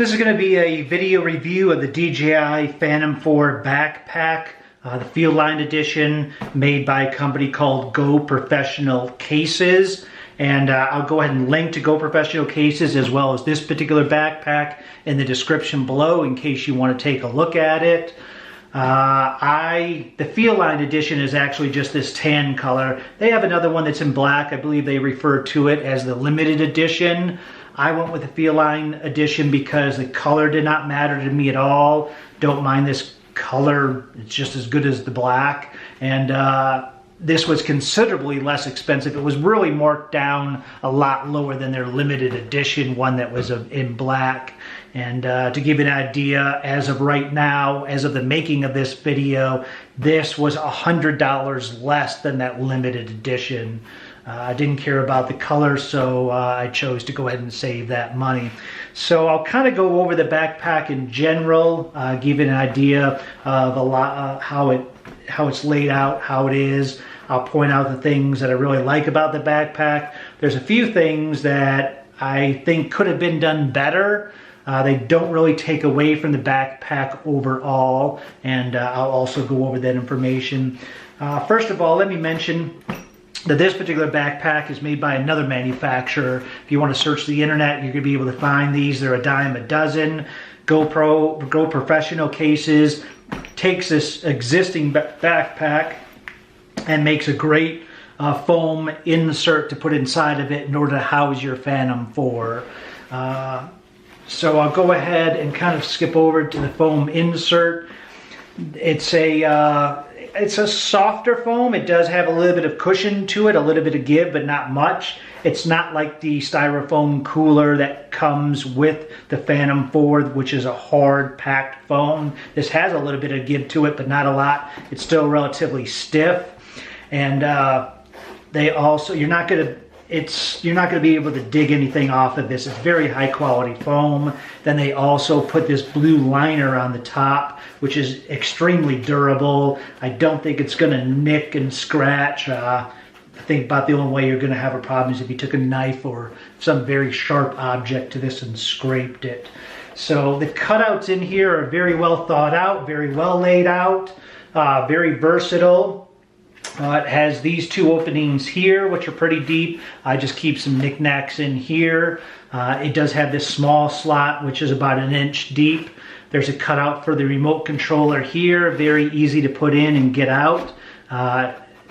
This is going to be a video review of the DJI Phantom 4 backpack, the Fieldline edition, made by a company called Go Professional Cases. And I'll go ahead and link to Go Professional Cases as well as this particular backpack in the description below in case you want to take a look at it. The Fieldline edition is actually just this tan color. They have another one that's in black. I believe they refer to it as the limited edition. I went with the Fieldline edition because the color did not matter to me at all. Don't mind this color. It's just as good as the black. And this was considerably less expensive. It was really marked down a lot lower than their limited edition one that was in black. And to give you an idea, as of right now, as of the making of this video, this was $100 less than that limited edition. I didn't care about the color, so I chose to go ahead and save that money. So I'll kind of go over the backpack in general, give you an idea of a lot how it's laid out, how it is. I'll point out the things that I really like about the backpack. There's a few things that I think could have been done better. They don't really take away from the backpack overall, and I'll also go over that information. First of all, let me mention that this particular backpack is made by another manufacturer. If you want to search the internet, you're going to be able to find these. They're a dime a dozen. Go Professional Cases takes this existing backpack and makes a great foam insert to put inside of it in order to house your Phantom 4. So I'll go ahead and kind of skip over to the foam insert. It's a softer foam. It does have a little bit of cushion to it, a little bit of give, but not much. It's not like the styrofoam cooler that comes with the Phantom 4, which is a hard packed foam. This has a little bit of give to it, but not a lot. It's still relatively stiff. And you're not going to be able to dig anything off of this. It's very high quality foam. Then they also put this blue liner on the top, which is extremely durable. I don't think it's going to nick and scratch. I think about the only way you're going to have a problem is if you took a knife or some very sharp object to this and scraped it. So the cutouts in here are very well thought out, very well laid out, very versatile. It has these two openings here, which are pretty deep. I just keep some knickknacks in here. It does have this small slot, which is about 1 inch deep. There's a cutout for the remote controller here, very easy to put in and get out.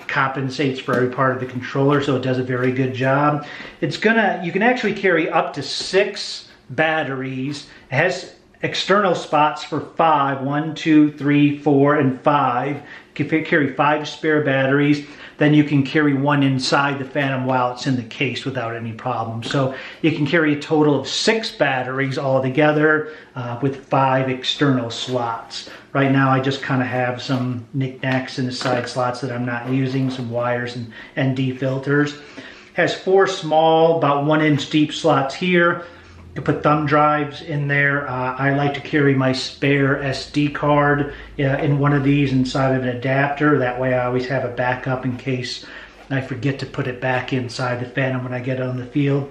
Compensates for every part of the controller, so it does a very good job. You can actually carry up to 6 batteries. It has external spots for 5, 1, 2, 3, 4, and 5. You can carry 5 spare batteries. Then you can carry 1 inside the Phantom while it's in the case without any problem. So you can carry a total of 6 batteries all together with 5 external slots. Right now I just kind of have some knickknacks in the side slots that I'm not using, some wires and ND filters. Has 4 small, about 1 inch deep slots here. You put thumb drives in there. I like to carry my spare SD card in one of these inside of an adapter. That way I always have a backup in case I forget to put it back inside the Phantom when I get on the field.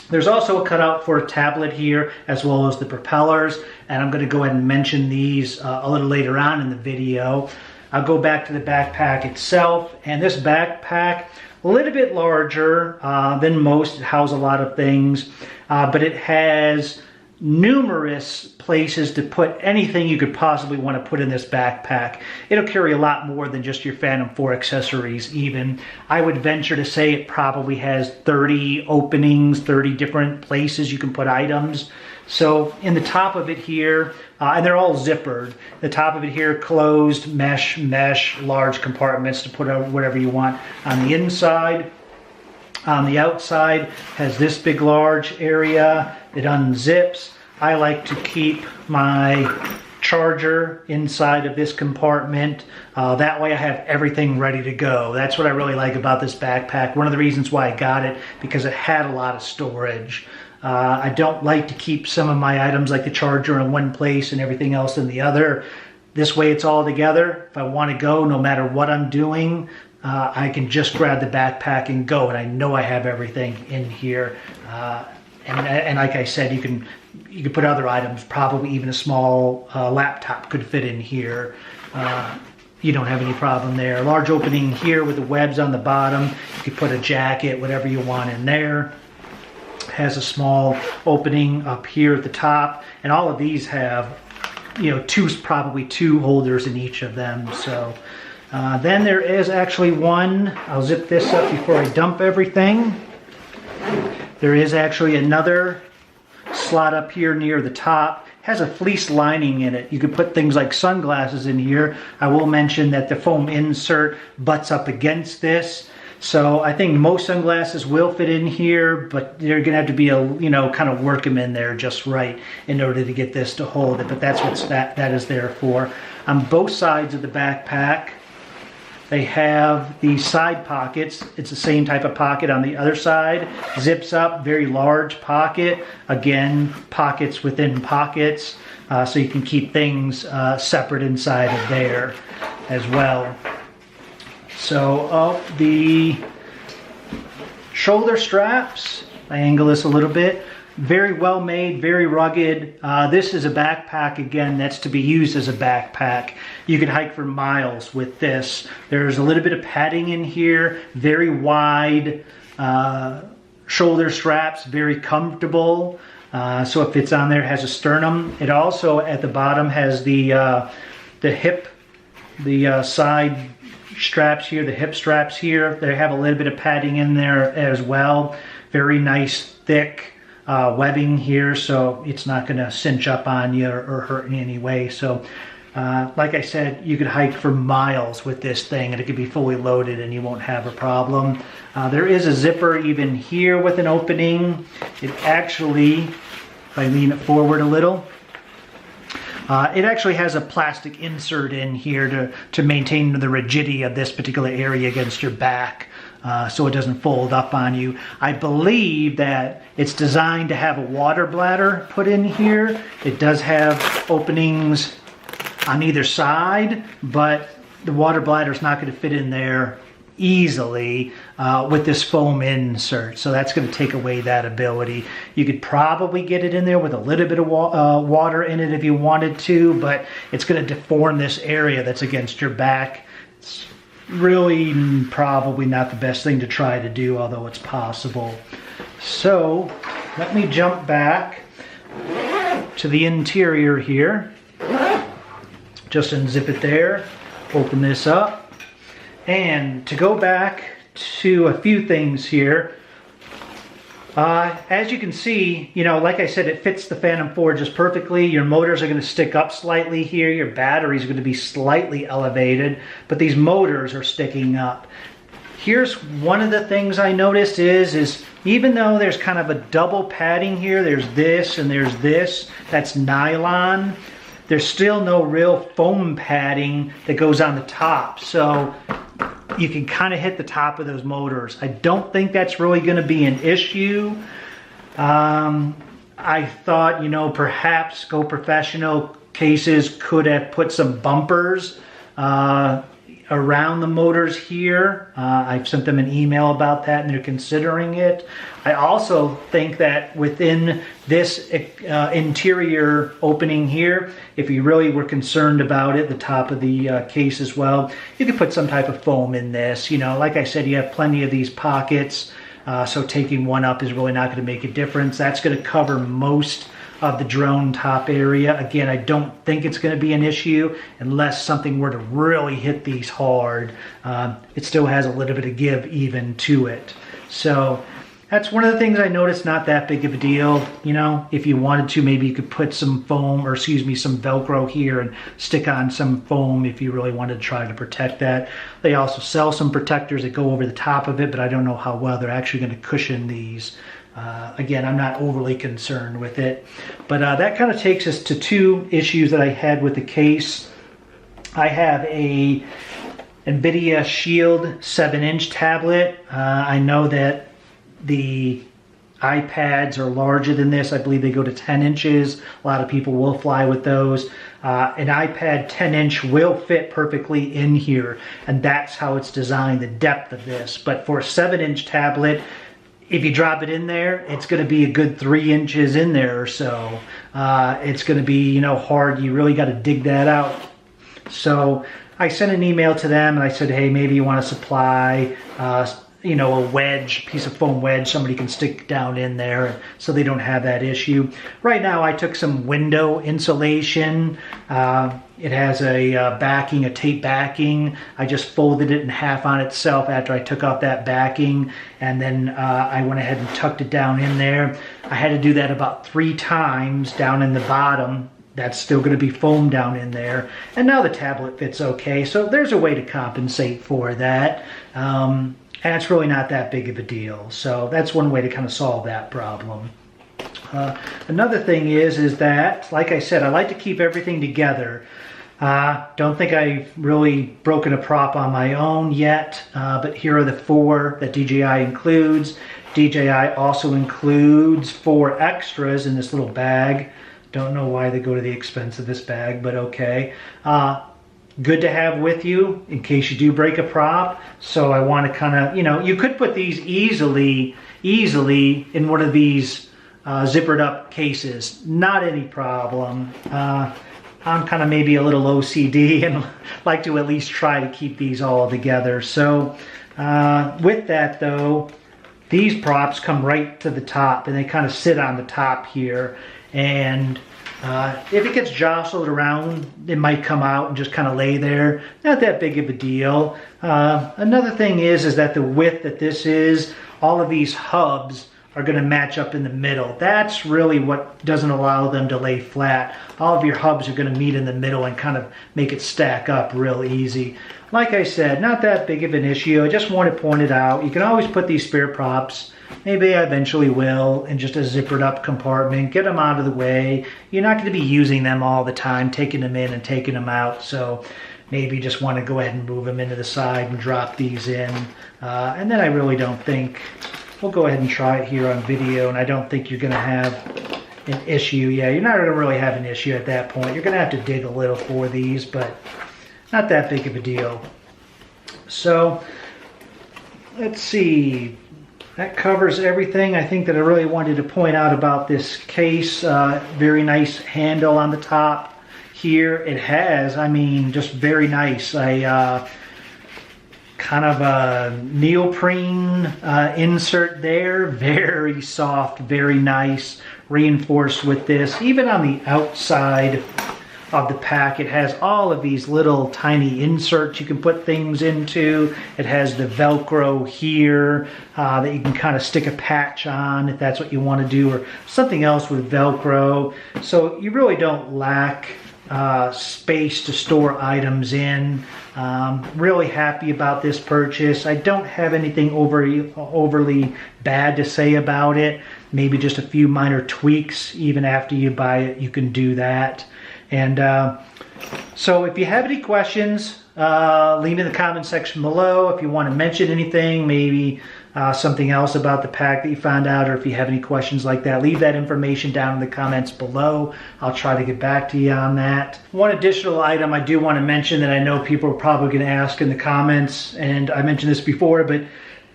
There's also a cutout for a tablet here as well as the propellers, and I'm going to go ahead and mention these a little later on in the video. I'll go back to the backpack itself, and this backpack, a little bit larger than most. It houses a lot of things, but it has numerous places to put anything you could possibly want to put in this backpack. It'll carry a lot more than just your Phantom 4 accessories even. I would venture to say it probably has 30 openings, 30 different places you can put items. So in the top of it here, and they're all zippered, the top of it here closed, mesh, large compartments to put out whatever you want on the inside. On the outside has this big large area. It unzips. I like to keep my charger inside of this compartment. That way I have everything ready to go. That's what I really like about this backpack. One of the reasons why I got it, because it had a lot of storage. I don't like to keep some of my items like the charger in one place and everything else in the other. This way it's all together. If I want to go, no matter what I'm doing, I can just grab the backpack and go, and I know I have everything in here. And like I said, you can put other items, probably even a small laptop could fit in here. You don't have any problem there. Large opening here with the webs on the bottom. You could put a jacket, whatever you want in there. Has a small opening up here at the top, and all of these have, you know, probably two holders in each of them. So then there is actually one. I'll zip this up before I dump everything. There is actually another slot up here near the top. Has a fleece lining in it. You could put things like sunglasses in here. I will mention that the foam insert butts up against this. So I think most sunglasses will fit in here, but you're gonna have to be kind of work them in there just right in order to get this to hold it. But that's what that is there for. On both sides of the backpack, they have the side pockets. It's the same type of pocket on the other side. Zips up, very large pocket. Again, pockets within pockets. So you can keep things separate inside of there as well. So the shoulder straps, I angle this a little bit. Very well made, very rugged. This is a backpack, again, that's to be used as a backpack. You could hike for miles with this. There's a little bit of padding in here, very wide shoulder straps, very comfortable. So it fits on there, it has a sternum. It also, at the bottom, has the hip, the side straps here, the hip straps here. They have a little bit of padding in there as well. Very nice, thick webbing here, so it's not going to cinch up on you or hurt in any way. So like I said, you could hike for miles with this thing and it could be fully loaded and you won't have a problem. There is a zipper even here with an opening. It actually, if I lean it forward a little, it actually has a plastic insert in here to maintain the rigidity of this particular area against your back. So it doesn't fold up on you. I believe that it's designed to have a water bladder put in here. It does have openings on either side, but the water bladder is not going to fit in there easily with this foam insert. So that's going to take away that ability. You could probably get it in there with a little bit of water in it if you wanted to, but it's going to deform this area that's against your back. It's really probably not the best thing to try to do, although it's possible. So let me jump back to the interior here. Just unzip it there, open this up, and to go back to a few things here. As you can see, like I said, it fits the Phantom 4 just perfectly. Your motors are going to stick up slightly here. Your batteries are going to be slightly elevated, but these motors are sticking up. Here's one of the things I noticed is even though there's kind of a double padding here, there's this and there's this, that's nylon, there's still no real foam padding that goes on the top. So you can kind of hit the top of those motors. I don't think that's really going to be an issue. I thought, perhaps Go Professional cases could have put some bumpers around the motors here. I've sent them an email about that and they're considering it. I also think that within this interior opening here, if you really were concerned about it, the top of the case as well, you could put some type of foam in this. Like I said, you have plenty of these pockets, so taking one up is really not going to make a difference. That's going to cover most of the drone top area. Again, I don't think it's going to be an issue unless something were to really hit these hard. It still has a little bit of give even to it. So that's one of the things I noticed, not that big of a deal. If you wanted to, maybe you could put some foam, or some Velcro here and stick on some foam if you really wanted to try to protect that. They also sell some protectors that go over the top of it, but I don't know how well they're actually going to cushion these. Again, I'm not overly concerned with it. But that kind of takes us to two issues that I had with the case. I have a NVIDIA Shield 7-inch tablet. I know that the iPads are larger than this. I believe they go to 10 inches. A lot of people will fly with those. An iPad 10-inch will fit perfectly in here, and that's how it's designed, the depth of this. But for a 7-inch tablet, if you drop it in there, it's going to be a good 3 inches in there or so. It's going to be, you know, hard. You really got to dig that out. So I sent an email to them and I said, hey, maybe you want to supply, you know, a wedge, piece of foam wedge somebody can stick down in there so they don't have that issue. Right now I took some window insulation. It has a backing, a tape backing. I just folded it in half on itself after I took off that backing, and then I went ahead and tucked it down in there. I had to do that about 3 times down in the bottom. That's still going to be foam down in there. And now the tablet fits okay, so there's a way to compensate for that. And it's really not that big of a deal. So that's one way to kind of solve that problem. Another thing is that, like I said, I like to keep everything together. Don't think I've really broken a prop on my own yet, but here are the 4 that DJI includes. DJI also includes 4 extras in this little bag. Don't know why they go to the expense of this bag, but okay. Good to have with you in case you do break a prop. So I want to kind of, you know, you could put these easily in one of these zippered up cases. Not any problem. I'm kind of maybe a little OCD and like to at least try to keep these all together. So with that though, these props come right to the top and they kind of sit on the top here. And if it gets jostled around, it might come out and just kind of lay there. Not that big of a deal. Another thing is that the width that this is, all of these hubs are going to match up in the middle. That's really what doesn't allow them to lay flat. All of your hubs are going to meet in the middle and kind of make it stack up real easy. Like I said, not that big of an issue. I just want to point it out. You can always put these spare props, maybe I eventually will, in just a zippered up compartment. Get them out of the way. You're not going to be using them all the time, taking them in and taking them out. So maybe just want to go ahead and move them into the side and drop these in. And then I really don't think, we'll go ahead and try it here on video, and I don't think you're going to have an issue. Yeah, you're not going to really have an issue at that point. You're going to have to dig a little for these, but not that big of a deal. So let's see. That covers everything I think that I really wanted to point out about this case. Very nice handle on the top here. It has, I mean, just very nice. Kind of a neoprene insert there. Very soft, very nice. Reinforced with this. Even on the outside of the pack, it has all of these little tiny inserts you can put things into. It has the Velcro here that you can kind of stick a patch on if that's what you want to do, or something else with Velcro. So you really don't lack space to store items in. Really happy about this purchase. I don't have anything overly bad to say about it. Maybe just a few minor tweaks. Even after you buy it, you can do that. And so if you have any questions, leave in the comment section below. If you want to mention anything, maybe something else about the pack that you found out, or if you have any questions like that, leave that information down in the comments below. I'll try to get back to you on that. One additional item I do want to mention that I know people are probably going to ask in the comments, and I mentioned this before, but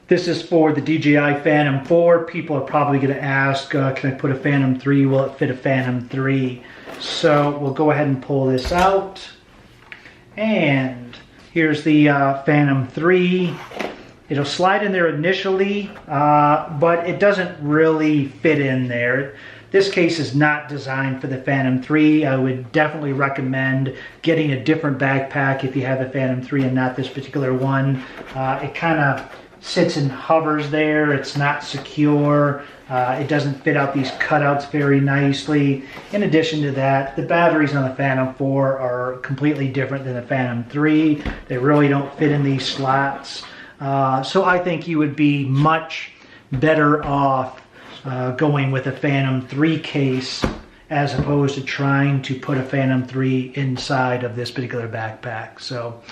this is for the DJI Phantom 4. People are probably going to ask, can I put a Phantom 3? Will it fit a Phantom 3? So we'll go ahead and pull this out. And here's the Phantom 3. It'll slide in there initially, but it doesn't really fit in there. This case is not designed for the Phantom 3. I would definitely recommend getting a different backpack if you have a Phantom 3 and not this particular one. It kind of sits and hovers there. It's not secure. It doesn't fit out these cutouts very nicely. In addition to that, the batteries on the Phantom 4 are completely different than the Phantom 3. They really don't fit in these slots. So I think you would be much better off going with a Phantom 3 case as opposed to trying to put a Phantom 3 inside of this particular backpack. So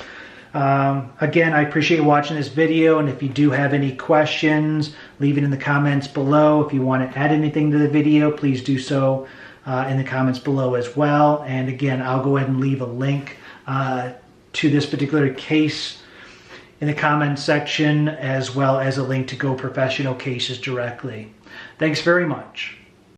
again, I appreciate watching this video, and if you do have any questions, leave it in the comments below. If you want to add anything to the video, please do so in the comments below as well. And again, I'll go ahead and leave a link to this particular case in the comments section, as well as a link to Go Professional Cases directly. Thanks very much.